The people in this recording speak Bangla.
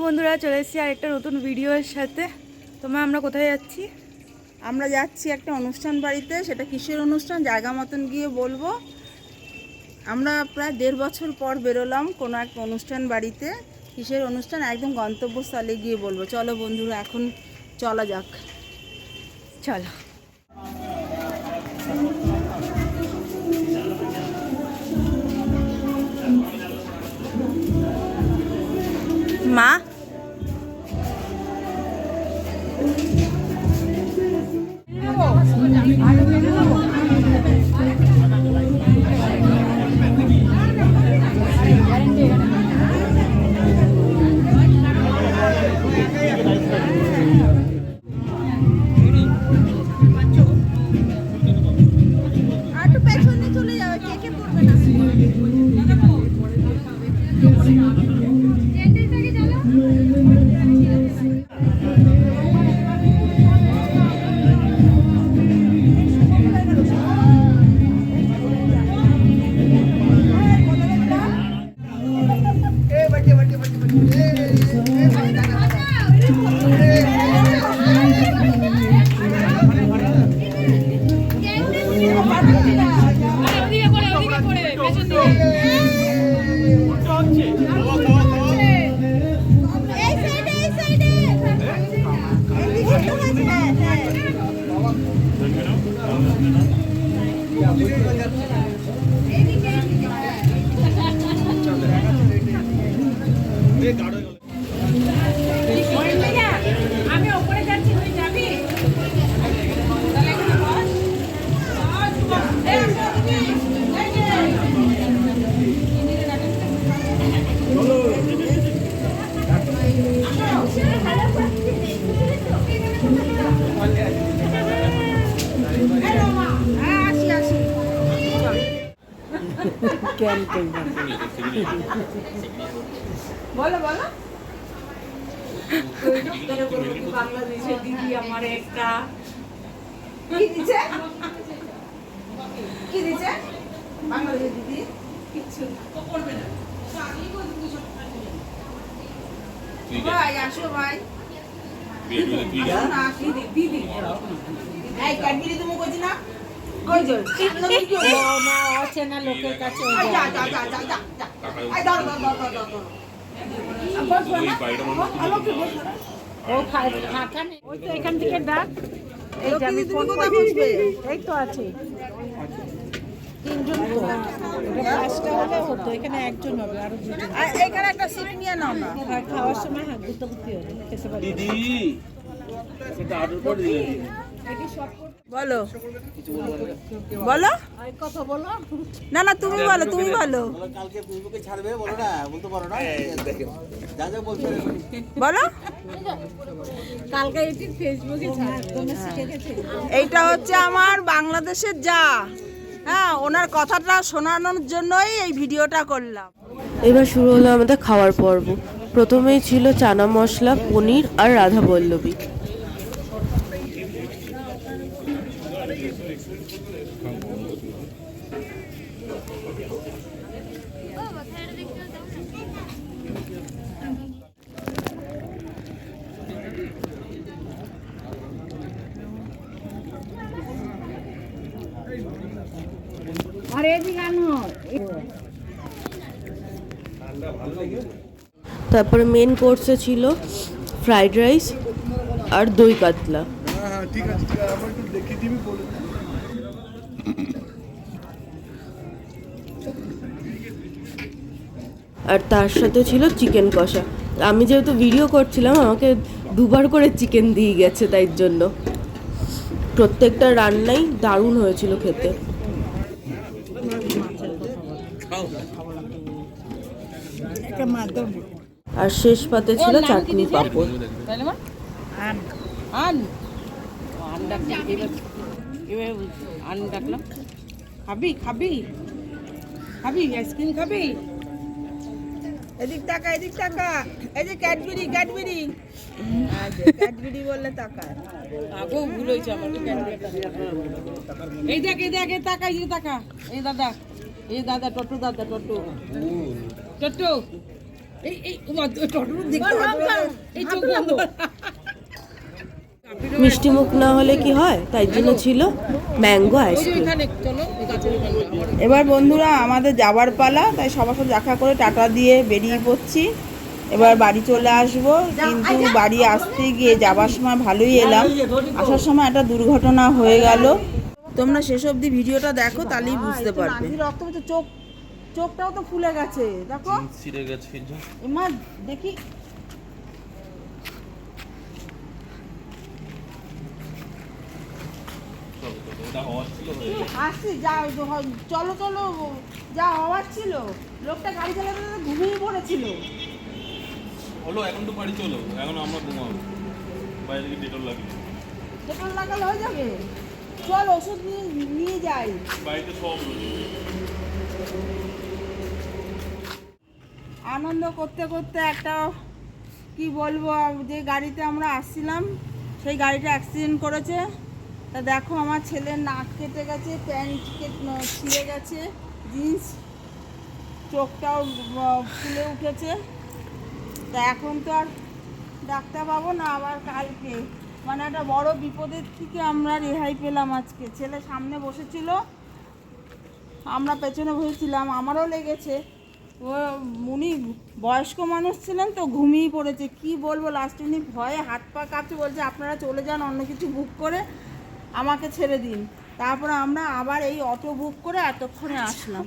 বন্ধুরা, চলে এসেছি আর একটা নতুন ভিডিওর সাথে। তোমরা আমরা কোথায় যাচ্ছি? আমরা যাচ্ছি একটা অনুষ্ঠান বাড়িতে। সেটা কিসের অনুষ্ঠান জায়গা মতন গিয়ে বলবো। আমরা প্রায় 1.5 বছর পর বেরোলাম কোনো একটা অনুষ্ঠান বাড়িতে। কিসের অনুষ্ঠান একদম গন্তব্যস্থলে গিয়ে বলবো। চলো বন্ধুরা, এখন চলা যাক। চলো। মা, একটু পেছনে চলে যাবে, কে পড়বে না। আমি ওপরে যাচ্ছি, তুই যাবি? বলো বলো। বাংলাদেশের দিদি আমার একটা কি দিছে? কি দিছে বাংলাদেশের দিদি? কিছু করবে না। ভাই আসো ভাই। দিদি এই কাটবিরি তুমি কইছি না? কই যাও? না অচেনা লোকের কাছে যা যা যা যা যা যা। এই দাও দাও দাও দাও দাও। ও ফাঁকা নেই। ওই তো এখান থেকে ডাক। এই যে আমি তুমি কোথায় বসবে? এই তো আছে তিনজন তো। এটা পাঁচটা হলে হতো, এখানে একজন হবে, আরো দুজন। এখানে একটা সিট নিয়ে নাও না। আর খাওয়ার সময় হাত ধুতে হবে, খেতে পারবে। দিদি সেটা অর্ডার করে দিলে বলো বলো। কথা বলো। না না তুমি বলো, তুমি বলো। কালকে ফেসবুকে ছাড়বে বলো না, বলতে পারো না। যা যা বলছো বলো। কালকে এটি ফেসবুকে ছাড়বে, শিখে গেছে। এইটা হচ্ছে আমার বাংলাদেশের যা। হ্যাঁ, ওনার কথাটা শোনানোর জন্যই এই ভিডিওটা করলাম। এবার শুরু হলো আমাদের খাওয়ার পর্ব। প্রথমেই ছিল চানা মশলা, পনির আর রাধা পল্লবী। আর এদিকে আনো। তারপরে মেন কোর্সে ছিল ফ্রাইড রাইস আর দই কাতলা। ঠিক আছে আমার একটু দেখে দিবি বলে। আর তার সাথে ছিল চিকেন কষা। আমি যেহেতু ভিডিও করছিলাম, আমাকে দুবার করে চিকেন দিয়ে গেছে, তাই জন্য প্রত্যেকটা রান্নাই দারুণ হয়েছিল খেতে। আর শেষ পাতে ছিল চাটনি পাঁপড়। খাবি খাবি খাবি আইসক্রিম খাবি? এদিক টাকা, এদিক টাকা। এই যে ক্যাডবেরি, ক্যাডবেরি। ক্যাডবেরি বললে টাকা। আগেও ভুল হয়েছে আমার। এই দেখ, এই দেখ, এই টাকা, এই টাকা। এই দাদা, টোটো দাদা, টোটো টোটো। মিষ্টি মুখ না হলে কি হয়, তাই জন্য ছিল ম্যাঙ্গো আইসক্রিম। এবার বন্ধুরা আমাদের যাবার পালা, তাই সবার সাথে দেখা করে টাটা দিয়ে বেরিয়ে পড়ছি। এবার বাড়ি চলে আসবো, কিন্তু বাড়ি আসতে গিয়ে যাবার সময় ভালোই এলাম, আসার সময় একটা দুর্ঘটনা হয়ে গেল। তোমরা শেষ অবধি ভিডিওটা দেখো, তাহলেই বুঝতে পারবে। রক্ত পড়ছে, চোখটাও তো ফুলে গেছে, দেখো ছিঁড়ে গেছে। এমা দেখি। আসছি, যা চলো চলো, যা হওয়ার ছিল। লোকটা গাড়ি চালাতে ঘুমিয়ে পড়েছিল। হলো এখন তো বাড়ি চলো, এখন আমরা ঘুমাবো, বাইরে থেকে ডেটল লাগবে, ডেটল লাগালে হয়ে যাবে। চল ওষুধ নিয়ে যাই, বাড়িতে সব রয়েছে। আনন্দ করতে করতে একটা কি বলবো, যে গাড়িতে আমরা আসছিলাম সেই গাড়িটা অ্যাক্সিডেন্ট করেছে। তা দেখো আমার ছেলের নাক কেটে গেছে, প্যান্ট ছিঁড়ে গেছে, জিন্স, চোখটাও ফুলে উঠেছে। তা এখন তো আর ডাক্তার পাবো না, আবার কালকে। মানে একটা বড় বিপদের থেকে আমরা রেহাই পেলাম আজকে। ছেলে সামনে বসেছিল, আমরা পেছনে বসেছিলাম, আমারও লেগেছে। উনি বয়স্ক মানুষ ছিলেন তো, ঘুমিয়ে পড়েছে। কি বলবো, লাস্টে উনি ভয়ে হাত পা কাঁপছে, বলছে আপনারা চলে যান, অন্য কিছু বুক করে আমাকে ছেড়ে দিন। তারপরে আমরা আবার এই অটো বুক করে এতক্ষণে আসলাম।